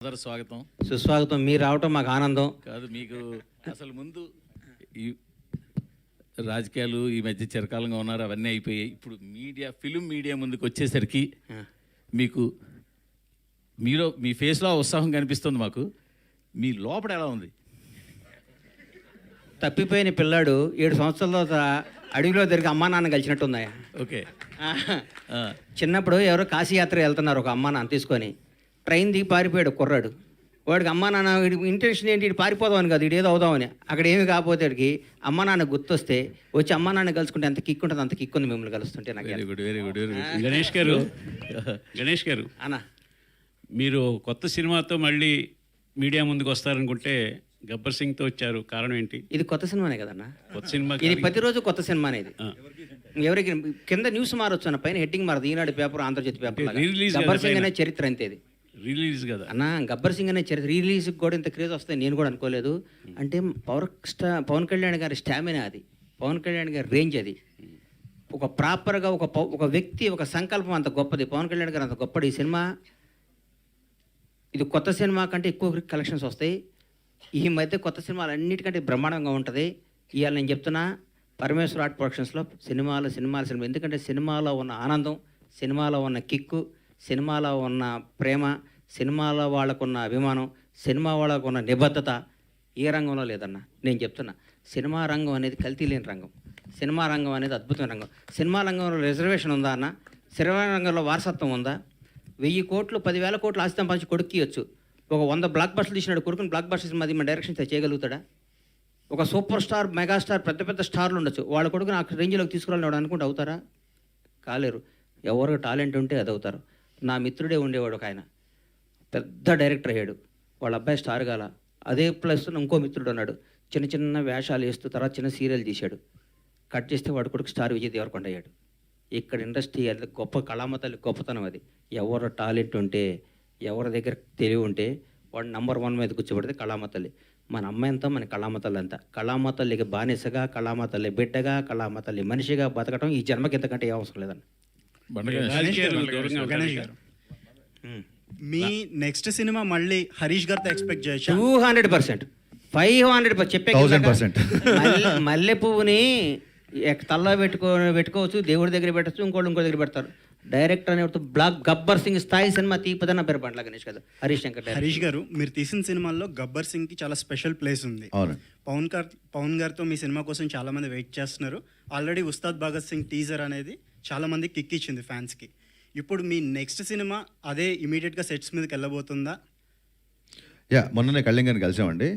స్వాగతం సుస్వాగతం. మీరు రావటం మాకు ఆనందం. కాదు, మీకు అసలు ముందు ఈ రాజకీయాలు ఈ మధ్య చిరకాలంగా ఉన్నారు, అవన్నీ అయిపోయాయి. ఇప్పుడు ఫిలిం మీడియా ముందుకు వచ్చేసరికి మీకు మీ ఫేస్లో ఉత్సాహం కనిపిస్తుంది మాకు. మీ లోపల ఎలా ఉంది? తప్పిపోయిన పిల్లాడు 7 సంవత్సరాల తర్వాత అడవిలో తిరిగి అమ్మా నాన్న కలిసినట్టుందయ్యా. ఓకే. చిన్నప్పుడు ఎవరో కాశీయాత్ర వెళ్తున్నారు, ఒక అమ్మా నాన్న తీసుకొని ట్రైన్ దిగి పారిపోయాడు కుర్రాడు. వాడికి అమ్మా నాన్న ఇంటెన్షన్ ఏంటి, ఇటు పారిపోదామని కాదు, ఇటు ఏదో అవుదామని. అక్కడ ఏమి కాకపోతే వాడికి అమ్మా నాన్న గుర్తొస్తే వచ్చి అమ్మా నాన్న కలుసుకుంటే ఎంత కిక్ ఉంటుంది, అంత కిక్ ఉంది మిమ్మల్ని కలుస్తుంటే. నాకు very good, very good, very good. Ganesh గారు అన్న, మీరు కొత్త సినిమాతో మళ్ళీ మీడియా ముందుకు వస్తారనుకుంటే గబ్బర్ సింగ్తో వచ్చారు, కారణం ఏంటి? ఇది కొత్త సినిమానే కదన్నా, కొత్త సినిమా. ఇది ప్రతిరోజు కొత్త సినిమానే. ఇది ఎవరికి కింద న్యూస్ మారొచ్చు అన్న, పైన హెడ్డింగ్ మారదు. ఈనాడు పేపర్, ఆంధ్రజ్యోతి పేపర్. గబ్బర్ సింగ్ అనే చరిత్ర అంతే ఇది. రిలీజ్ కదా అన్న, గబ్బర్ సింగ్ అనే చరిత్ర రిలీజ్కి కూడా ఇంత క్రేజ్ వస్తాయి నేను కూడా అనుకోలేదు. అంటే పవన్ కళ్యాణ్ గారి స్టామినా అది, పవన్ కళ్యాణ్ గారి రేంజ్ అది. ఒక ప్రాపర్గా ఒక వ్యక్తి, ఒక సంకల్పం అంత గొప్పది. పవన్ కళ్యాణ్ గారు అంత గొప్పది. ఈ సినిమా, ఇది కొత్త సినిమా కంటే ఎక్కువ కలెక్షన్స్ వస్తాయి. ఈ మధ్య కొత్త సినిమాలు అన్నిటికంటే బ్రహ్మాండంగా ఉంటుంది. ఇవాళ నేను చెప్తున్నా, పరమేశ్వర ఆర్ట్ ప్రొడక్షన్స్లో సినిమా. ఎందుకంటే సినిమాలో ఉన్న ఆనందం, సినిమాలో ఉన్న కిక్కు, సినిమాలో ఉన్న ప్రేమ, సినిమాలో వాళ్ళకున్న అభిమానం, సినిమా వాళ్ళకున్న నిబద్ధత ఏ రంగంలో లేదన్న. నేను చెప్తున్నా, సినిమా రంగం అనేది కల్తీ లేని రంగం. సినిమా రంగం అనేది అద్భుతమైన రంగం. సినిమా రంగంలో రిజర్వేషన్ ఉందా అన్న? సినిమా రంగంలో వారసత్వం ఉందా? 1000 కోట్లు 10,000 కోట్లు ఆస్తి సంపాదించి కొడుకు ఇవ్వచ్చు. ఒక 100 బ్లాక్ బస్టర్లు తీసినాడు కొడుకుని బ్లాక్ బస్టర్స్ మధ్య మన డైరెక్షన్ చేయగలుగుతాడా? ఒక సూపర్ స్టార్, మెగాస్టార్, పెద్ద పెద్ద స్టార్లు ఉండొచ్చు, వాళ్ళ కొడుకుని ఆ రేంజ్లోకి తీసుకురాలని అనుకుంటే అవుతారా? కాలేరు. ఎవరికి టాలెంట్ ఉంటే అది అవుతారు. నా మిత్రుడే ఉండేవాడు ఒక ఆయన, పెద్ద డైరెక్టర్ అయ్యాడు. వాళ్ళ అబ్బాయి స్టార్ కాల. అదే ప్లస్ ఇంకో మిత్రుడు ఉన్నాడు, చిన్న చిన్న వేషాలు వేస్తూ తర్వాత చిన్న సీరియల్ తీశాడు. కట్ చేస్తే వాడు కొడుకు స్టార్ విజయ్ దేవరకొండ అయ్యాడు. ఇక్కడ ఇండస్ట్రీ అది గొప్ప కళామతల్లి గొప్పతనం అది. ఎవరు టాలెంట్ ఉంటే, ఎవరి దగ్గర తెలివి ఉంటే వాడు నంబర్ 1 మీద కూర్చోబడితే కళామతల్లి. మన అమ్మాయి అంతా మన కళామతల్లి అంతా. కళామతల్లికి బానిసగా, కళామతల్లి బిడ్డగా, కళామతల్లి మనిషిగా బతకడం ఈ జన్మకి ఇంతకంటే ఏ అవసరం లేదన్న. మీ నెక్స్ట్ సినిమా మళ్ళీ హరీష్ గారితో ఎక్స్పెక్ట్ చేయొచ్చు? 200%, 500% చెప్పే 1000%. మల్లె పువ్వుని తల్లో పెట్టుకోవచ్చు, దేవుడి దగ్గర పెట్టచ్చు, ఇంకో దగ్గర పెడతారు. డైరెక్టర్ అనే గబ్బర్ సింగ్ స్థాయి సినిమా తీపదన్న పేరు బండ్ల గణేష్ కదా, హరీష్ శంకర్. హరీష్ గారు, మీరు తీసిన సినిమాల్లో గబ్బర్ సింగ్ కి చాలా స్పెషల్ ప్లేస్ ఉంది. పవన్ గారితో మీ సినిమా కోసం చాలా మంది వెయిట్ చేస్తున్నారు. ఆల్రెడీ ఉస్తాద్ భగత్ సింగ్ టీజర్ అనేది చాలా మంది కిక్ ఇచ్చింది ఫ్యాన్స్ కి. ఇప్పుడు మీ నెక్స్ట్ సినిమా అదే ఇమీడియట్ గా సెట్స్ మీదకి వెళ్ళబోతుందా? మొన్ననే కళ్యాణ్ గారిని కలిసామండి.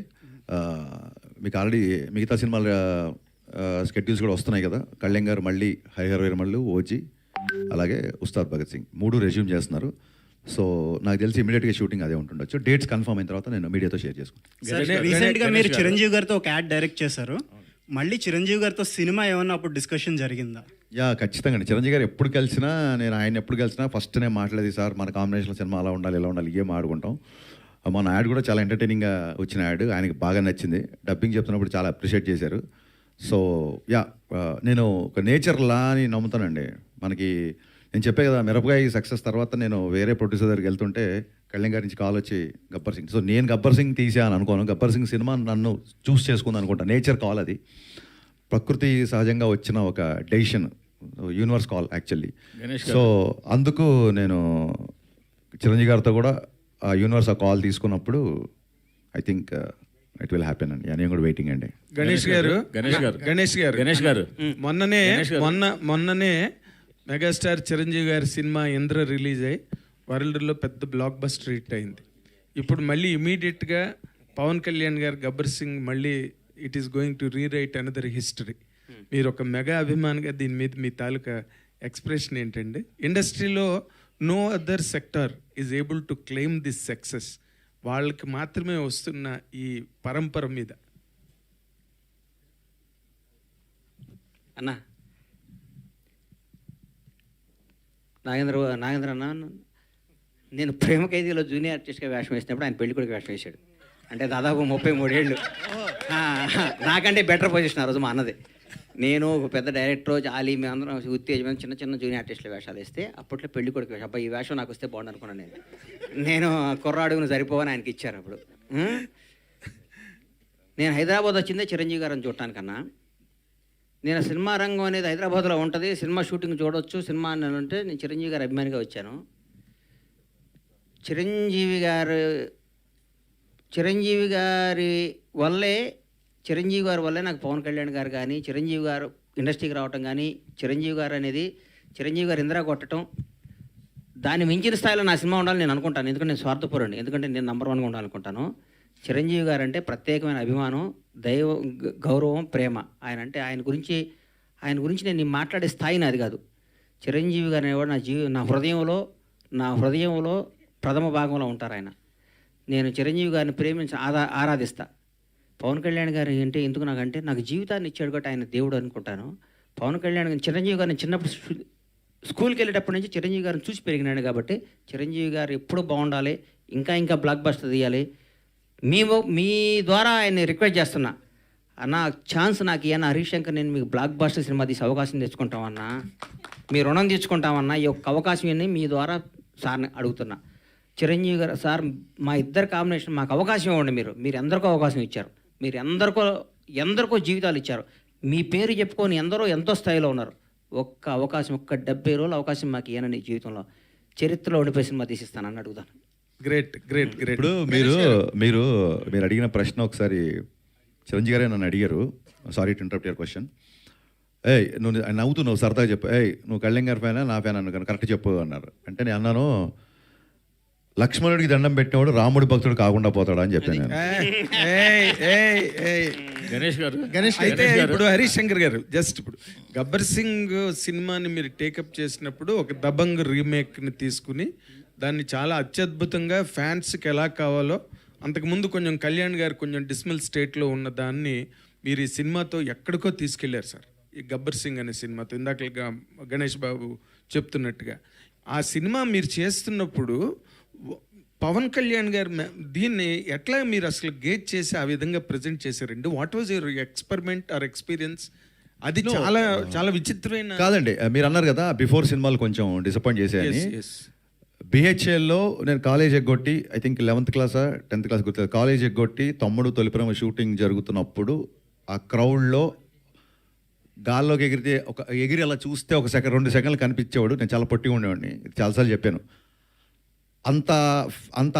మీకు ఆల్రెడీ మిగతా సినిమాల స్కెడ్యూల్స్ కూడా వస్తున్నాయి కదా. కళ్యాణ్ గారు మళ్ళీ హరిహర వీరమల్లు, ఓజీ, అలాగే ఉస్తాద్ భగత్ సింగ్ 3 రెజ్యూమ్ చేస్తున్నారు. సో నాకు తెలిసి ఇమీడియట్గా షూటింగ్ అదే ఉంటుండొచ్చు. డేట్స్ కన్ఫర్మ్ అయిన తర్వాత నేను మీడియాతో షేర్ చేసుకుంటాను. రీసెంట్ గా మీరు చిరంజీవి గారితో ఒక యాడ్ డైరెక్ట్ చేశారు. మళ్ళీ చిరంజీవి గారితో సినిమా ఏమన్నా అప్పుడు డిస్కషన్ జరిగిందా? ఖచ్చితంగా అండి. చిరంజీవి గారు ఎప్పుడు కలిసినా, నేను ఆయన ఎప్పుడు కలిసినా ఫస్ట్ నేను మాట్లాడేది, సార్ మన కాంబినేషన్ సినిమా అలా ఉండాలి, ఇలా ఉండాలి, ఏం ఆడుకుంటాం. మన యాడ్ కూడా చాలా ఎంటర్టైనింగ్గా వచ్చిన యాడ్, ఆయనకి బాగా నచ్చింది. డబ్బింగ్ చెప్తున్నప్పుడు చాలా అప్రిషియేట్ చేశారు. సో నేను ఒక నేచర్ లా అని నమ్ముతానండి. మనకి నేను చెప్పే కదా, మిరపకాయ సక్సెస్ తర్వాత నేను వేరే ప్రొడ్యూసర్ దగ్గరికి వెళ్తుంటే కళ్యాణ్ గారి నుంచి కాల్ వచ్చి గబ్బర్ సింగ్. సో నేను గబ్బర్ సింగ్ తీసాను అనుకోను, గబ్బర్ సింగ్ సినిమా నన్ను చూస్ చేసుకుంది అనుకుంటా. నేచర్ కాల్ అది, ప్రకృతి సహజంగా వచ్చిన ఒక decision, universe call actually. So అందుకు నేను చిరంజీవి గారితో కూడా ఆ యూనివర్స్ ఆ కాల్ తీసుకున్నప్పుడు I think it will happen అండి. నేను కూడా వెయిటింగ్ అండి. గణేష్ గారు మొన్ననే మెగాస్టార్ చిరంజీవి గారి సినిమా ఇంద్ర రిలీజ్ అయ్యి వరల్డ్లో పెద్ద బ్లాక్ బస్టర్ హిట్ అయింది. ఇప్పుడు మళ్ళీ ఇమీడియట్గా పవన్ కళ్యాణ్ గారు గబ్బర్ సింగ్ మళ్ళీ it is going to rewrite another history. మీరు ఒక మెగా అభిమానిగా దీని మీద మీ తాలూకా ఎక్స్ప్రెషన్ ఏంటండి? ఇండస్ట్రీలో no other sector is able to claim this success. వాళ్ళకి మాత్రమే వస్తున్న ఈ పరంపర మీద. అన్న నాగేంద్ర అన్న, నేను ప్రేమ ఖైదీలో జూనియర్ ఆర్టిస్ట్గా వేషం వేసినప్పుడు ఆయన పెళ్లి కొడుకు వేషం వేశాడు. అంటే దాదాపు 33 ఏళ్ళు. నాకంటే బెటర్ పొజిషన్ ఆ రోజు మా అన్నది. నేను ఒక పెద్ద డైరెక్టర్ ఆలీ మేమందరం ఉత్తేజమైన చిన్న చిన్న జూనియర్ ఆర్టిస్టుల వేషాలు వేస్తే అప్పట్లో పెళ్లి కొడుకు వేషం. అబ్బాయి ఈ వేషం నాకు వస్తే బాగుండు అనుకున్నాను నేను కుర్రాడుగును సరిపోవని ఆయనకి ఇచ్చారు అప్పుడు. నేను హైదరాబాద్ వచ్చిందే చిరంజీవి గారిని చూడటానికన్నా. నేను సినిమా రంగం అనేది హైదరాబాద్లో ఉంటుంది, సినిమా షూటింగ్ చూడవచ్చు, సినిమా అని అంటే నేను చిరంజీవి గారి అభిమానిగా వచ్చాను. చిరంజీవి గారి వల్లే నాకు పవన్ కళ్యాణ్ గారు కానీ, చిరంజీవి గారు ఇండస్ట్రీకి రావటం కానీ, చిరంజీవి గారు అనేది చిరంజీవి గారు ఇందిరా కొట్టడం, దాన్ని మించిన స్థాయిలో నా సినిమా ఉండాలని నేను అనుకుంటాను. ఎందుకంటే నేను స్వార్థపరుడిని, ఎందుకంటే నేను నంబర్ 1గా ఉండాలనుకుంటాను. చిరంజీవి గారు అంటే ప్రత్యేకమైన అభిమానం, గౌరవం, ప్రేమ. ఆయన గురించి నేను మాట్లాడే స్థాయి నాది కాదు. చిరంజీవి గారు అనేవాడు నా హృదయంలో ప్రథమ భాగంలో ఉంటారు ఆయన. నేను చిరంజీవి గారిని ప్రేమించి ఆరాధిస్తా. పవన్ కళ్యాణ్ గారు అంటే ఎందుకు నాకంటే నాకు జీవితాన్ని ఇచ్చాడు కాబట్టి ఆయన దేవుడు అనుకుంటాను. పవన్ కళ్యాణ్ గారిని, చిరంజీవి గారిని చిన్నప్పుడు స్కూల్కి వెళ్ళేటప్పటి నుంచి చిరంజీవి గారిని చూసి పెరిగినాడు కాబట్టి చిరంజీవి గారు ఎప్పుడూ బాగుండాలి, ఇంకా బ్లాక్ బస్టర్ తీయాలి. మీ ద్వారా ఆయన్ని రిక్వెస్ట్ చేస్తున్నా, అన్న ఛాన్స్ నాకు ఇవ్వన్న హరీష్ శంకర్, నేను మీకు బ్లాక్ బస్టర్ సినిమా తీసి అవకాశం తెచ్చుకుంటామన్నా, మీ రుణం తెచ్చుకుంటామన్నా, ఈ ఒక్క అవకాశం ఇవ్వండి మీ ద్వారా సార్ని అడుగుతున్నా. చిరంజీవి గారు సార్ మా ఇద్దరు కాంబినేషన్ మాకు అవకాశం ఇవ్వండి. మీరు ఎందరికో అవకాశం ఇచ్చారు, మీరు ఎందరికో జీవితాలు ఇచ్చారు, మీ పేరు చెప్పుకొని ఎంతో స్థాయిలో ఉన్నారు. ఒక్క అవకాశం, ఒక్క 70 రోజుల అవకాశం మాకు ఇవ్వనని జీవితంలో చరిత్రలో ఉండిపోయి సినిమా తీసిస్తానని అడుగుతాను. గ్రేట్. ఇప్పుడు మీరు అడిగిన ప్రశ్న ఒకసారి చిరంజీవి గారే నన్ను అడిగారు. Sorry to interrupt your question. నువ్వు నవ్వుతున్నావు, సరదాగా చెప్పు. నువ్వు కళ్యాణ్ గారి ఫ్యానా నా ఫ్యాన్ అన్నాను, కరెక్ట్ చెప్పు అన్నారు. అంటే నేను అన్నాను, లక్ష్మణుడికి దండం పెట్టినవాడు రాముడి భక్తుడు కాకుండా పోతాడా అని చెప్పాను నేను. గణేష్ అయితే ఇప్పుడు హరీష్ శంకర్ గారు జస్ట్ ఇప్పుడు గబ్బర్ సింగ్ సినిమాని మీరు టేకప్ చేసినప్పుడు ఒక దబంగ్ రీమేక్ని తీసుకుని దాన్ని చాలా అత్యద్భుతంగా ఫ్యాన్స్కి ఎలా కావాలో, అంతకుముందు కొంచెం కళ్యాణ్ గారు కొంచెం డిస్మల్ స్టేట్లో ఉన్న దాన్ని మీరు ఈ సినిమాతో ఎక్కడికో తీసుకెళ్లారు సార్. ఈ గబ్బర్ సింగ్ అనే సినిమాతో ఇందాక గణేష్ బాబు చెప్తున్నట్టుగా ఆ సినిమా మీరు చేస్తున్నప్పుడు పవన్ కళ్యాణ్ గారు దీన్ని ఎట్లా మీరు అసలు గేజ్ చేసి ఆ విధంగా ప్రజెంట్ చేశారండి? What was your experiment are experience? అది చాలా విచిత్రమైన. కాదండి, మీరు అన్నారు కదా బిఫోర్ సినిమాలు కొంచెం డిసప్పాయింట్ చేశాయని. బిహెచ్ఎల్లో నేను కాలేజ్ ఎగ్గొట్టి, ఐ థింక్ 11th క్లాసా 10th క్లాస్ గుర్తు, కాలేజ్ ఎగ్గొట్టి తమ్ముడు తొలిప్రేమ షూటింగ్ జరుగుతున్నప్పుడు ఆ క్రౌడ్లో గాల్లోకి ఎగిరి అలా చూస్తే 2 సెకండ్లు కనిపించేవాడు. నేను చాలా పొట్టిగా ఉండేవాడిని, చాలాసార్లు చెప్పాను. అంత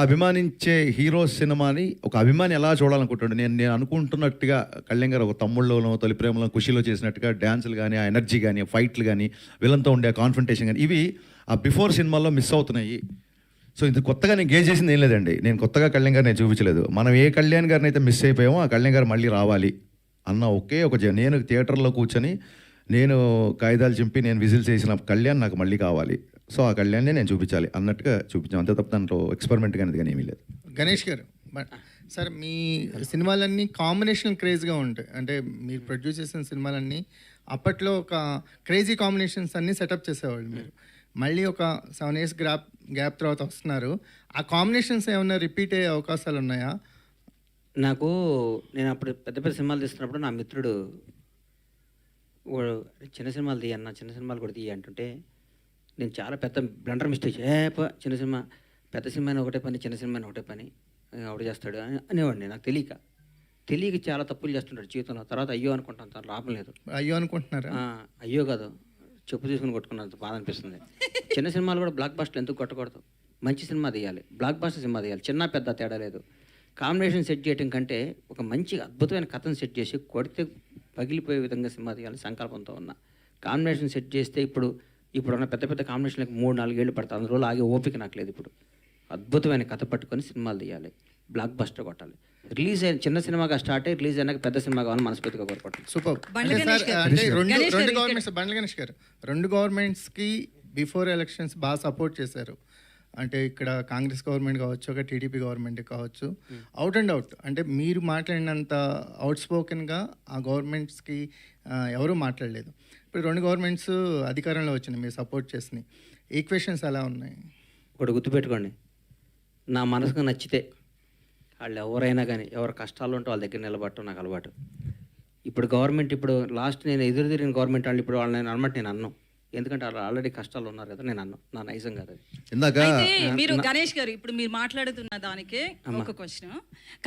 అభిమానించే హీరో సినిమాని ఒక అభిమాని ఎలా చూడాలనుకుంటాడు? నేను అనుకుంటున్నట్టుగా కళ్యాణ్ గారు ఒక తమ్ముళ్ళలోనో తొలి ప్రేమలో ఖుషీలో చేసినట్టుగా డ్యాన్సులు కానీ, ఆ ఎనర్జీ కానీ, ఫైట్లు కానీ, విలన్తో ఉండే కాన్ఫ్రంటేషన్ కానీ, ఇవి ఆ బిఫోర్ సినిమాల్లో మిస్ అవుతున్నాయి. సో ఇది కొత్తగా నేను గేజ్ చేసింది ఏం లేదండి. నేను కొత్తగా కళ్యాణ్ గారిని చూపించలేదు. మనం ఏ కళ్యాణ్ గారిని అయితే మిస్ అయిపోయామో ఆ కళ్యాణ్ గారు మళ్ళీ రావాలి అన్న నేను థియేటర్లో కూర్చొని నేను కాగితాలు చింపి నేను విజిల్స్ చేసిన కళ్యాణ్ నాకు మళ్ళీ కావాలి. సో ఆ కళ్యాణ్నే నేను చూపించాలి అన్నట్టుగా చూపించాం. అంతే తప్ప దాంట్లో ఎక్స్పెరిమెంట్ కానీ కానీ ఏమీ లేదు. గణేష్ గారు, సార్ మీ సినిమాలన్నీ కాంబినేషన్ క్రేజ్గా ఉంటాయి. అంటే మీరు ప్రొడ్యూస్ చేసిన సినిమాలన్నీ అప్పట్లో ఒక క్రేజీ కాంబినేషన్స్ అన్నీ సెటప్ చేసేవాళ్ళు. మీరు మళ్ళీ ఒక 7 years గ్యాప్ తర్వాత వస్తున్నారు. ఆ కాంబినేషన్స్ ఏమైనా రిపీట్ అయ్యే అవకాశాలు ఉన్నాయా? నేను అప్పుడు పెద్ద సినిమాలు తీస్తున్నప్పుడు నా మిత్రుడు చిన్న సినిమాలు తీయన్న, చిన్న సినిమాలు కూడా తీయ అంటుంటే నేను చాలా పెద్ద బ్లండర్ మిస్టేక్, చిన్న సినిమా పెద్ద సినిమా ఒకటే పని, చిన్న సినిమా ఒకటే పని ఒకటి చేస్తాడు అనేవాడిని. నాకు తెలియక చాలా తప్పులు చేస్తుంటాడు జీవితంలో. తర్వాత అయ్యో అనుకుంటాను, తను లాభం లేదు. అయ్యో అనుకుంటున్నారా? అయ్యో కాదు, చెప్పు తీసుకుని కొట్టుకున్నంత బాధ అనిపిస్తుంది. చిన్న సినిమాలు కూడా బ్లాక్ బాస్టర్ ఎందుకు కొట్టకూడదు? మంచి సినిమా తీయాలి, బ్లాక్ బాస్టర్ సినిమా తీయాలి. చిన్న పెద్ద తేడా లేదు. కాంబినేషన్ సెట్ చేయడం కంటే ఒక మంచి అద్భుతమైన కథను సెట్ చేసి కొడితే పగిలిపోయే విధంగా సినిమా తీయాలని సంకల్పంతో ఉన్నా. కాంబినేషన్ సెట్ చేస్తే ఇప్పుడున్న పెద్ద కాంబినేషన్లకు 3-4 ఏళ్ళు పడతాయి. అందులో ఆగే ఓపిక నాకు లేదు. ఇప్పుడు అద్భుతమైన కథ పట్టుకొని సినిమాలు తీయాలి, బ్లాక్ బస్టర్ కొట్టాలి. రిలీజ్ అయిన చిన్న సినిమాగా స్టార్ట్ అయ్యి రిలీజ్ అయినాక పెద్ద సినిమా కావాలని మనస్ఫూర్తిగా కోరుకుంటాను. సూపర్. రెండు గవర్నమెంట్స్ గారు, 2 గవర్నమెంట్స్కి బిఫోర్ ఎలక్షన్స్ బాగా సపోర్ట్ చేశారు. అంటే ఇక్కడ కాంగ్రెస్ గవర్నమెంట్ కావచ్చు, ఒక టీడీపీ గవర్నమెంట్ కావచ్చు, అవుట్ అండ్ అవుట్ అంటే మీరు మాట్లాడినంత అవుట్ స్పోకెన్గా ఆ గవర్నమెంట్స్కి ఎవరూ మాట్లాడలేదు. ఇప్పుడు 2 గవర్నమెంట్స్ అధికారంలో వచ్చినాయి, మీరు సపోర్ట్ చేసినాయి. ఈక్వేషన్స్ ఎలా ఉన్నాయి? ఒకటి గుర్తుపెట్టుకోండి, నా మనసుకు నచ్చితే వాళ్ళు ఎవరైనా కానీ ఎవరి కష్టాలు ఉంటే వాళ్ళ దగ్గర నిలబడటం నాకు అలవాటు. ఇప్పుడు గవర్నమెంట్ ఇప్పుడు లాస్ట్ నేను ఎదురు తిరిగిన గవర్నమెంట్ వాళ్ళు ఇప్పుడు వాళ్ళని అనమాట నేను అన్నాను, ఎందుకంటే వాళ్ళు ఆల్రెడీ కష్టాలు ఉన్నారు కదా, నేను అన్నాను, నా నైజం కాదు అది. ఇందాక అయితే మీరు గణేష్ గారు ఇప్పుడు మీరు మాట్లాడుతున్న దానికే ఒక క్వశ్చన్.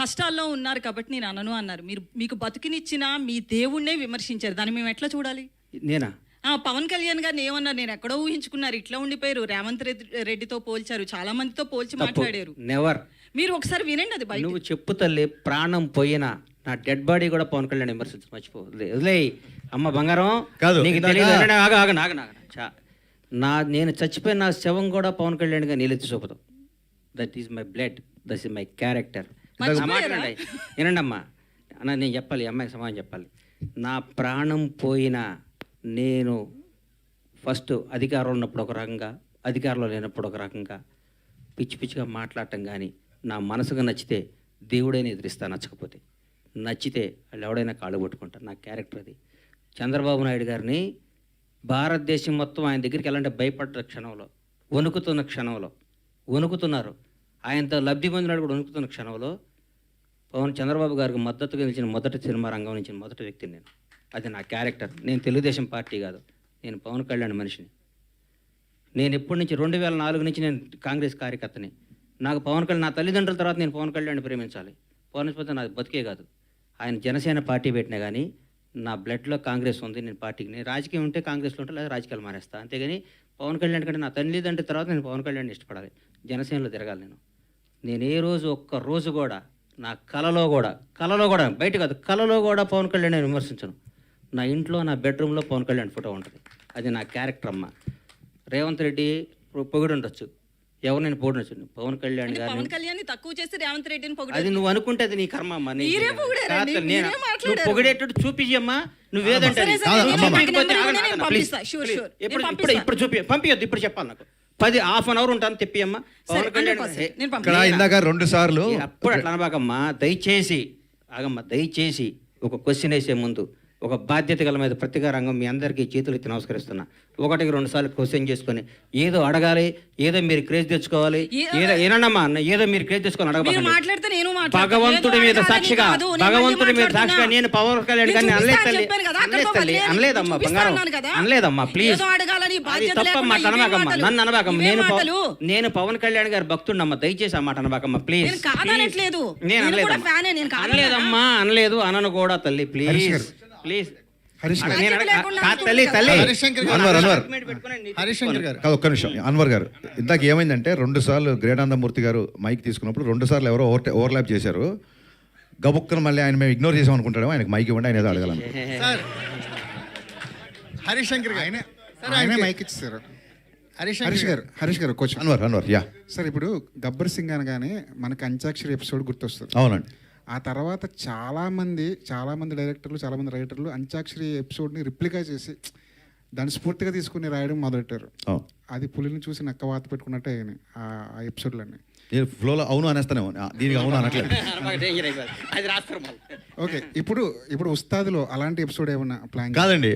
కష్టాల్లో ఉన్నారు కాబట్టి నేను అనను అన్నారు. మీరు మీకు బతుకునిచ్చిన మీ దేవుణ్ణే విమర్శించారు. దాన్ని మేము ఎట్లా చూడాలి? నేనా? పవన్ కళ్యాణ్ గారిని ఏమన్నారు? నేను ఎక్కడో ఊహించుకున్నారు, ఇట్లా ఉండిపోయారు. రేవంత్ రెడ్డితో పోల్చారు, చాలా మందితో పోల్చి మాట్లాడారు. నెవర్. మీరు ఒకసారి వినండి అది బయట. నువ్వు చెప్పు తల్లి, ప్రాణం పోయినా నా డెడ్ బాడీ కూడా పవన్ కళ్యాణ్ విమర్శించు, మర్చిపో, వదిలేయ్ అమ్మ బంగారం. కాదు, నీకు ఇందాక- తెలియదు. నేను చచ్చిపోయిన నా శవం కూడా పవన్ కళ్యాణ్గా నీళ్ళెత్తి చూపుతాం. That is my blood, that is my character. వినండి అమ్మా, అన్న నేను చెప్పాలి, ఈ అమ్మాయికి సమాధానం చెప్పాలి. నా ప్రాణం పోయినా నేను ఫస్ట్ అధికారంలో ఉన్నప్పుడు ఒక రకంగా, అధికారంలో లేనప్పుడు ఒక రకంగా పిచ్చి పిచ్చిగా మాట్లాడటం కానీ, నా మనసుగా నచ్చితే దేవుడైనా ఎదిరిస్తా, నచ్చకపోతే నచ్చితే వాళ్ళు ఎవడైనా కాళ్ళు పట్టుకుంటారు. నా క్యారెక్టర్ అది. చంద్రబాబు నాయుడు గారిని భారతదేశం మొత్తం ఆయన దగ్గరికి వెళ్ళాలంటే భయపడ్డ క్షణంలో, వణుకుతున్న క్షణంలో, వణుకుతున్నారు, ఆయనతో లబ్ధి పొందినాడు కూడా వణుకుతున్న క్షణంలో చంద్రబాబు గారికి మద్దతుగా నిలిచిన మొదటి సినిమా రంగం నుంచి మొదటి వ్యక్తిని నేను. అది నా క్యారెక్టర్. నేను తెలుగుదేశం పార్టీ కాదు, నేను పవన్ కళ్యాణ్ మనిషిని. నేను ఎప్పటి నుంచి 2004 నుంచి నేను కాంగ్రెస్ కార్యకర్తని. నాకు పవన్ కళ్యాణ్, నా తల్లిదండ్రుల తర్వాత నేను పవన్ కళ్యాణ్ ప్రేమించాలి. పవన్ నాది బతికే కాదు. ఆయన జనసేన పార్టీ పెట్టినా కానీ నా బ్లడ్లో కాంగ్రెస్ ఉంది. నేను పార్టీకి, నేను రాజకీయం ఉంటే కాంగ్రెస్లో ఉంటే లేదా రాజకీయాలు మానేస్తా. అంతేగాని పవన్ కళ్యాణ్ కంటే నా తల్లిదండ్రుల తర్వాత నేను పవన్ కళ్యాణ్ ఇష్టపడాలి, జనసేనలో తిరగాలి. నేను ఏ రోజు ఒక్క రోజు కూడా నా కలలో కూడా బయట కాదు, కలలో కూడా పవన్ కళ్యాణ్ నేను విమర్శించను. నా ఇంట్లో నా బెడ్రూమ్లో పవన్ కళ్యాణ్ ఫోటో ఉంటుంది. అది నా క్యారెక్టర్ అమ్మ. రేవంత్ రెడ్డి పొగిడి ఉండొచ్చు, ఎవరు నేను పొగిడొచ్చు, పవన్ కళ్యాణ్ పవన్ గారిని కళ్యాణ్ తక్కువ చేసి రేవంత్ రెడ్డిని అది పొగిడారు. నువ్వు అనుకుంటే అది నీ కర్మ అమ్మా. మీరే పొగిడారండి, మీరే మాట్లాడారు. నువ్వు పొగిడేటట్టు చూపించమ్మా, నువ్వేదంటే సరే, సరే, నేను పంపిస్తా, sure, sure. నేను పంపిస్తా. ఇప్పుడు పంపించొద్దు, ఇప్పుడు చెప్పాలి నాకు 10 హాఫ్ ఉంటాను తెప్పియమ్మా. పవన్ కళ్యాణ్ 100% నేను ఇక్కడ పంపిస్తా. ఇందాక 2 సార్లు అప్పుడు అట్లా అనబాకమ్మా, దయచేసి ఆగమ్మా, దయచేసి ఒక క్వశ్చన్ వేసే ముందు ఒక బాధ్యత గల మీద ప్రతిగా రంగం మీ అందరికీ చేతులు ఎత్తి నమస్కరిస్తున్నా. 1-2 సార్లు క్వశ్చన్ చేసుకొని ఏదో అడగాలి, ఏదో మీరు క్రేజ్ తెచ్చుకోవాలి, ఏదో ఏనమ్మా ఏదో మీరు క్రేజ్ తెచ్చుకొని మీరు అడగబాకండి. మాట్లాడితే నేను మాట్లాడతాను. భగవంతుడి మీద ఏదో సాక్షిగా, అడగాలని కాదు, నేను భగవంతుడి మీద మాట్లాడుతున్నా. సాక్షిగా నేను పవన్ కళ్యాణ్ గారిని నేను అనలేదు చూపిస్తా తల్లి, అని చెప్పాను కదా, అనలేదు అక్కడితో తల్లి, వదిలేయండి. అనలేదమ్మా చూపిస్తా బంగారం, అన్నాను కదా. అనలేదమ్మా ప్లీజ్. ఏదో అడగాలని అది బాధ్యత తప్పమ్మా, లేకుండా అనబాకమ్మా, ఇవే నన్ను అనబాకమ్మ. ఇవే నేను మాటలు. నేను పవన్ కళ్యాణ్ గారు భక్తుడినమ్మా, దయచేసి ఆ మాట అనబాకమ్మా ప్లీజ్. నేను కాదనట్లేదు. నేను నేను కూడా అనలేదమ్మా. ఫ్యానే, నేను కాదనలా. అనలేదమ్మా, అనలేదు, అనను కూడా తల్లి ప్లీజ్ ప్లీజ్. బాధ్యత లేకుండా తల్లి అన్వర్ హరిశంకర్ గారు కాదు, ఒక్క నిమిషం. అన్వర్ గారు, ఇందాక ఏమైందంటే 2 సార్లు గ్రేటానందమూర్తి గారు మైక్ తీసుకున్నప్పుడు 2 సార్లు ఎవరో ఓవర్లాప్ చేశారు. గబుక్కను మళ్ళీ ఆయన మేము ఇగ్నోర్ చేసాం అనుకుంటాడు. ఆయనకు మైక్ ఇవ్వండి, ఆయన ఏదో అడగాలను. సార్ హరిశంకర్ గారు ఆయనే మైక్ ఇచ్చారు. హరీష్ గారు క్వశ్చన్. అన్వర్ యా సార్, ఇప్పుడు గబ్బర్ సింగ్ అనగానే మనకి అంత్యాక్షరి ఎపిసోడ్ గుర్తొస్తుంది. అవునండి. ఆ తర్వాత చాలా మంది డైరెక్టర్లు, చాలా మంది రైటర్లు అంత్యాక్షరి ఎపిసోడ్ని రిప్లికా చేసి దాన్ని స్ఫూర్తిగా తీసుకుని రాయడం మొదలెట్టారు. అది పులిని చూసి నక్క వాత పెట్టుకున్నట్టే అయినాయి ఆ ఎపిసోడ్లన్నీ. నేను ఫ్లోలో అవును అనేస్తానేమో, దీనికి అవును అనట్లేదు. ఓకే, ఇప్పుడు ఉస్తాద్లో అలాంటి ఎపిసోడ్ ఏమన్నా ప్లాన్? కాదండి,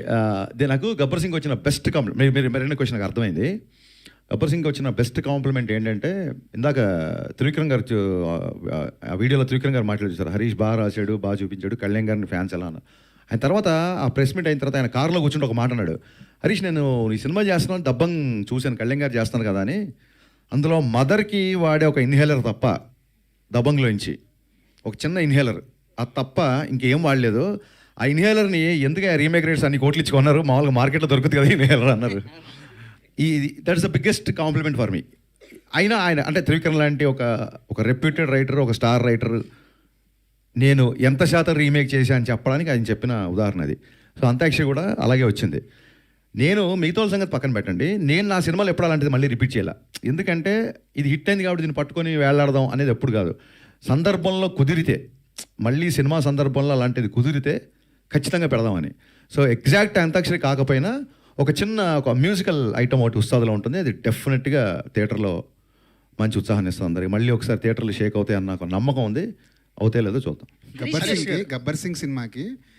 నాకు గబ్బర్ సింగ్ వచ్చిన బెస్ట్ కాంప్లిమెంట్, మీరు రెండో క్వశ్చన్ నాకు అర్థమైంది. గబ్బర్ సింగ్ వచ్చిన బెస్ట్ కాంప్లిమెంట్ ఏంటంటే, ఇందాక త్రివిక్రమ్ గారు ఆ వీడియోలో త్రివిక్రమ్ గారు మాట్లాడారు, హరీష్ బాగా రాశాడు, బాగా చూపించాడు, కళ్యాణ్ గారిని ఫ్యాన్స్ ఎలా అన్న. ఆయన తర్వాత ఆ ప్రెస్ మీట్ అయిన తర్వాత ఆయన కారులో కూర్చుంటే ఒక మాట అన్నాడు, హరీష్ నేను ఈ సినిమా చేస్తున్నాను, దబ్బంగ్ చూశాను, కళ్యాణ్ గారు చేస్తాను కదా అని. అందులో మదర్కి వాడే ఒక ఇన్హేలర్ తప్ప, దబంగ్లోంచి ఒక చిన్న ఇన్హేలర్, అది తప్ప ఇంకేం వాడలేదు. ఆ ఇన్హేలర్ని ఎందుకు రీమేక్ రేట్స్ అన్ని కోట్లు ఇచ్చుకున్నారు, మామూలుగా మార్కెట్లో దొరుకుతుంది కదా ఇన్హేలర్ అన్నారు. That is the biggest compliment for me. అయినా ఆయన అంటే త్రివిక్రమ్ లాంటి ఒక రెప్యూటెడ్ రైటర్, ఒక స్టార్ రైటర్, నేను ఎంత శాతం రీమేక్ చేశా అని చెప్పడానికి ఆయన చెప్పిన ఉదాహరణ అది. సో అంత్యాక్షరి కూడా అలాగే వచ్చింది. నేను మిగతా సంగతి పక్కన పెట్టండి, నేను నా సినిమాలో ఎప్పుడు అలాంటిది మళ్ళీ రిపీట్ చేయాల. ఎందుకంటే ఇది హిట్ అయింది కాబట్టి దీన్ని పట్టుకొని వేలాడదాం అనేది ఎప్పుడు కాదు. సందర్భంలో కుదిరితే, మళ్ళీ సినిమా సందర్భంలో అలాంటిది కుదిరితే ఖచ్చితంగా పెడదామని. సో ఎగ్జాక్ట్ అంత్యాక్షరి కాకపోయినా ఒక మ్యూజికల్ ఐటమ్ ఒకటి ఉస్తాదులో ఉంటుంది. అది డెఫినెట్గా థియేటర్లో మంచి ఉత్సాహాన్ని ఇస్తుంది అందరికి. మళ్ళీ ఒకసారి థియేటర్లు షేక్ అవుతాయి అన్న నాకు నమ్మకం ఉంది. అవుతాయి లేదో చూద్దాం. గబ్బర్ సింగ్ సినిమాకి